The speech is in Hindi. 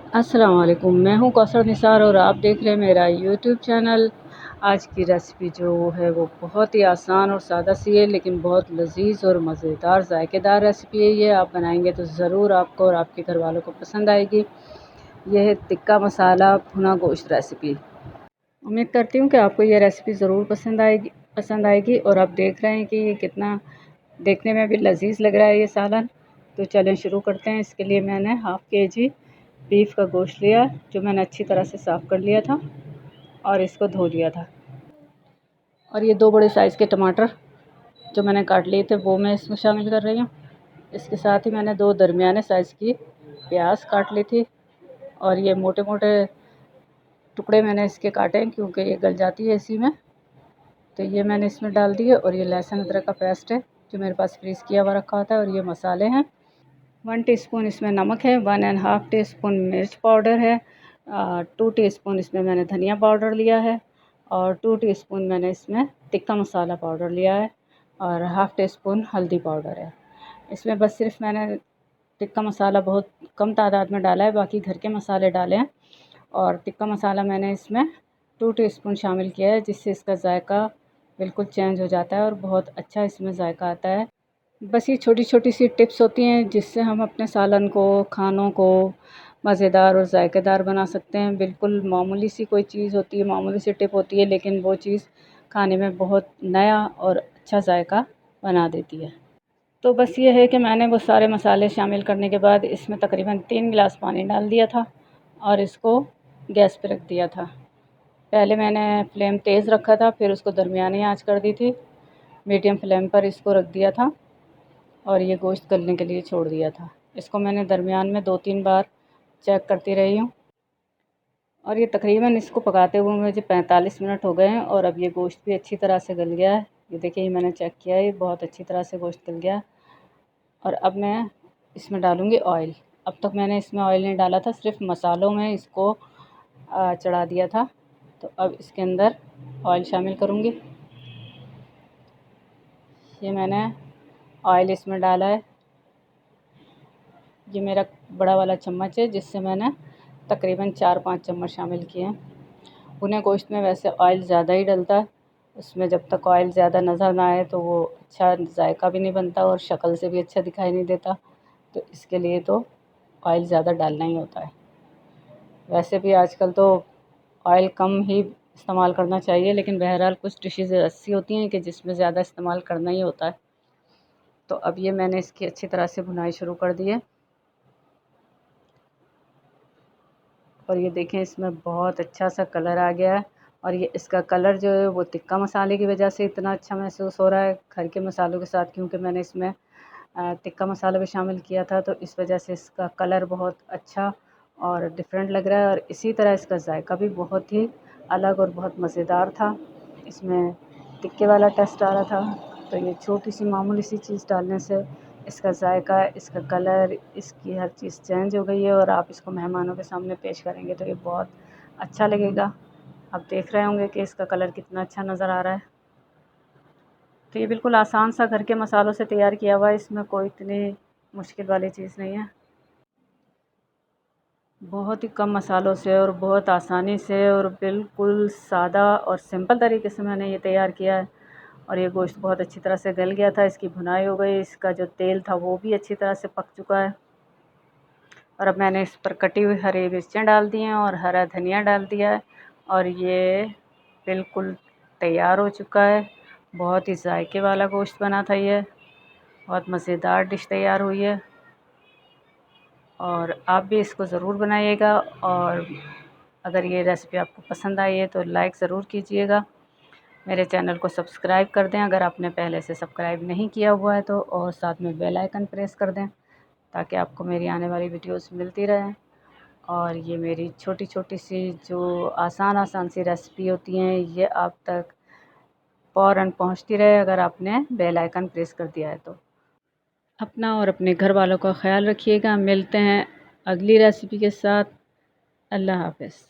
अस्सलाम वालेकुम, मैं हूँ कौसर निसार और आप देख रहे हैं मेरा यूट्यूब चैनल। आज की रेसिपी जो है वो बहुत ही आसान और सादा सी है, लेकिन बहुत लजीज और मज़ेदार जायकेदार रेसिपी है। ये आप बनाएंगे तो ज़रूर आपको और आपके घर वालों को पसंद आएगी। यह है टिक्का मसाला भुना गोश्त रेसिपी। उम्मीद करती हूँ कि आपको ये रेसिपी ज़रूर पसंद आएगी और आप देख रहे हैं कि ये कितना देखने में भी लजीज लग रहा है ये सालन। तो चलें शुरू करते हैं। इसके लिए मैंने हाफ़ केजी बीफ का गोश्त लिया, जो मैंने अच्छी तरह से साफ़ कर लिया था और इसको धो लिया था। और ये 2 बड़े साइज़ के टमाटर जो मैंने काट लिए थे वो मैं इसमें शामिल कर रही हूँ। इसके साथ ही मैंने 2 दरमियाने साइज़ की प्याज काट ली थी और ये मोटे मोटे टुकड़े मैंने इसके काटे हैं क्योंकि ये गल जाती है इसी में। तो ये मैंने इसमें डाल दिए और ये लहसुन अदरक का पेस्ट है जो मेरे पास फ्रीज़ किया हुआ रखा होता है। और ये मसाले हैं, 1 टीस्पून इसमें नमक है, 1½ टीस्पून मिर्च पाउडर है, 2 टीस्पून इसमें मैंने धनिया पाउडर लिया है और 2 टीस्पून मैंने इसमें टिक्का मसाला पाउडर लिया है और ½ टीस्पून हल्दी पाउडर है। इसमें बस सिर्फ मैंने टिक्का मसाला बहुत कम तादाद में डाला है, बाकी घर के मसाले डाले हैं। और टिक्का मसाला मैंने इसमें 2 टीस्पून शामिल किया है, जिससे इसका जायका बिल्कुल चेंज हो जाता है और बहुत अच्छा इसमें जायका आता है। बस ये छोटी छोटी सी टिप्स होती हैं जिससे हम अपने सालन को, खानों को मज़ेदार और जायकेदार बना सकते हैं। बिल्कुल मामूली सी कोई चीज़ होती है, मामूली सी टिप होती है, लेकिन वो चीज़ खाने में बहुत नया और अच्छा जायका बना देती है। तो बस ये है कि मैंने वो सारे मसाले शामिल करने के बाद इसमें तकरीबन 3 गिलास पानी डाल दिया था और इसको गैस पे रख दिया था। पहले मैंने फ्लेम तेज़ रखा था, फिर उसको दरमियानी आंच कर दी थी, मीडियम फ्लेम पर इसको रख दिया था और ये गोश्त गलने के लिए छोड़ दिया था। इसको मैंने दरमियान में 2-3 बार चेक करती रही हूँ और ये तकरीबन इसको पकाते हुए मुझे 45 मिनट हो गए हैं और अब ये गोश्त भी अच्छी तरह से गल गया है। ये देखिए, ये मैंने चेक किया है, ये बहुत अच्छी तरह से गोश्त गल गया। और अब मैं इसमें डालूँगी ऑयल। अब तक मैंने इसमें ऑयल नहीं डाला था, सिर्फ मसालों में इसको चढ़ा दिया था। तो अब इसके अंदर ऑयल शामिल करूँगी। ये मैंने ऑयल इसमें डाला है, ये मेरा बड़ा वाला चम्मच है जिससे मैंने तकरीबन 4-5 चम्मच शामिल किए हैं। भुने गोश्त में वैसे ऑयल ज़्यादा ही डलता है, उसमें जब तक ऑयल ज़्यादा नज़र ना आए तो वो अच्छा जायका भी नहीं बनता और शक्ल से भी अच्छा दिखाई नहीं देता। तो इसके लिए तो ऑयल ज़्यादा डालना ही होता है। वैसे भी आजकल तो ऑयल कम ही इस्तेमाल करना चाहिए, लेकिन बहरहाल कुछ डिशेज़ ऐसी होती हैं कि जिसमें ज़्यादा इस्तेमाल करना ही होता है। तो अब ये मैंने इसकी अच्छी तरह से भुनाई शुरू कर दी है और ये देखें, इसमें बहुत अच्छा सा कलर आ गया है। और ये इसका कलर जो है वो टिक्का मसाले की वजह से इतना अच्छा महसूस हो रहा है घर के मसालों के साथ, क्योंकि मैंने इसमें टिक्का मसाला भी शामिल किया था, तो इस वजह से इसका कलर बहुत अच्छा और डिफरेंट लग रहा है। और इसी तरह इसका जायका भी बहुत ही अलग और बहुत मज़ेदार था। इसमें टिक्के वाला टेस्ट आ रहा था। तो ये छोटी सी मामूली सी चीज़ डालने से इसका जायका, इसका कलर, इसकी हर चीज़ चेंज हो गई है और आप इसको मेहमानों के सामने पेश करेंगे तो ये बहुत अच्छा लगेगा। आप देख रहे होंगे कि इसका कलर कितना अच्छा नज़र आ रहा है। तो ये बिल्कुल आसान सा घर के मसालों से तैयार किया हुआ है, इसमें कोई इतनी मुश्किल वाली चीज़ नहीं है। बहुत ही कम मसालों से और बहुत आसानी से और बिल्कुल सादा और सिंपल तरीके से मैंने ये तैयार किया है। और ये गोश्त बहुत अच्छी तरह से गल गया था, इसकी भुनाई हो गई, इसका जो तेल था वो भी अच्छी तरह से पक चुका है। और अब मैंने इस पर कटी हुई हरी मिर्चें डाल दी हैं और हरा धनिया डाल दिया है और ये बिल्कुल तैयार हो चुका है। बहुत ही जायके वाला गोश्त बना था ये, बहुत मज़ेदार डिश तैयार हुई है और आप भी इसको ज़रूर बनाइएगा। और अगर ये रेसिपी आपको पसंद आई है तो लाइक ज़रूर कीजिएगा। मेरे चैनल को सब्सक्राइब कर दें अगर आपने पहले से सब्सक्राइब नहीं किया हुआ है तो, और साथ में बेल आइकन प्रेस कर दें ताकि आपको मेरी आने वाली वीडियोस मिलती रहें। और ये मेरी छोटी छोटी सी जो आसान सी रेसिपी होती हैं, ये आप तक फ़ौरन पहुंचती रहे अगर आपने बेल आइकन प्रेस कर दिया है तो। अपना और अपने घर वालों का ख्याल रखिएगा। मिलते हैं अगली रेसिपी के साथ। अल्लाह हाफ़िज़।